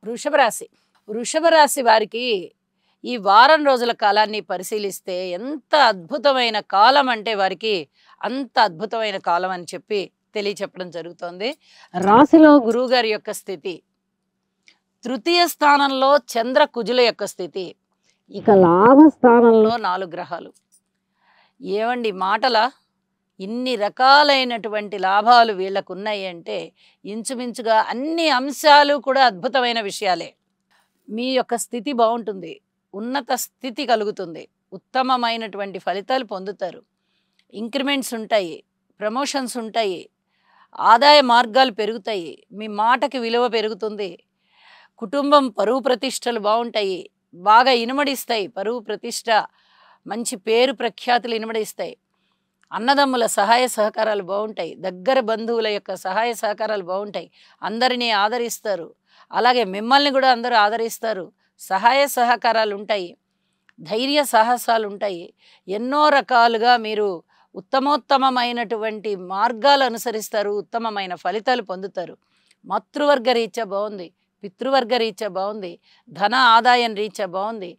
వృషభ రాశి. వృషభ రాశి వారికి ఈ వారం రోజుల కాలాన్ని పరిశీలిస్తే ఎంత అద్భుతమైన కాలం అంటే వారికి అంత అద్భుతమైన కాలం అని చెప్పి తెలియచెప్పడం జరుగుతోంది. రాశిలో గురువుగారి యొక్క స్థితి, తృతీయ స్థానంలో చంద్ర కుజుల యొక్క స్థితి, ఇక లాభ స్థానంలో 4 గ్రహాలు. ఏవండి మాటలా? ఇన్ని రకాలైనటువంటి లాభాలు వీళ్ళకు ఉన్నాయి అంటే ఇంచుమించుగా అన్ని అంశాలు కూడా అద్భుతమైన విషయాలే. మీ యొక్క స్థితి బాగుంటుంది, ఉన్నత స్థితి కలుగుతుంది, ఉత్తమమైనటువంటి ఫలితాలు పొందుతారు, ఇంక్రిమెంట్స్ ఉంటాయి, ప్రమోషన్స్ ఉంటాయి, ఆదాయ మార్గాలు పెరుగుతాయి, మీ మాటకి విలువ పెరుగుతుంది, కుటుంబం పరువు ప్రతిష్టలు బాగుంటాయి, బాగా ఇనుమడిస్తాయి. పరువు ప్రతిష్ట, మంచి పేరు ప్రఖ్యాతులు ఇనుమడిస్తాయి. అన్నదమ్ముల సహాయ సహకారాలు బాగుంటాయి, దగ్గర బంధువుల యొక్క సహాయ సహకారాలు బాగుంటాయి, అందరినీ ఆదరిస్తారు, అలాగే మిమ్మల్ని కూడా అందరూ ఆదరిస్తారు, సహాయ సహకారాలు ఉంటాయి, ధైర్య సాహసాలు ఉంటాయి. ఎన్నో రకాలుగా మీరు ఉత్తమోత్తమమైనటువంటి మార్గాలు అనుసరిస్తారు, ఉత్తమమైన ఫలితాలు పొందుతారు. మాతృవర్గ రీత్యా బాగుంది, పితృవర్గ రీత్యా బాగుంది, ధన ఆదాయం రీత్యా బాగుంది,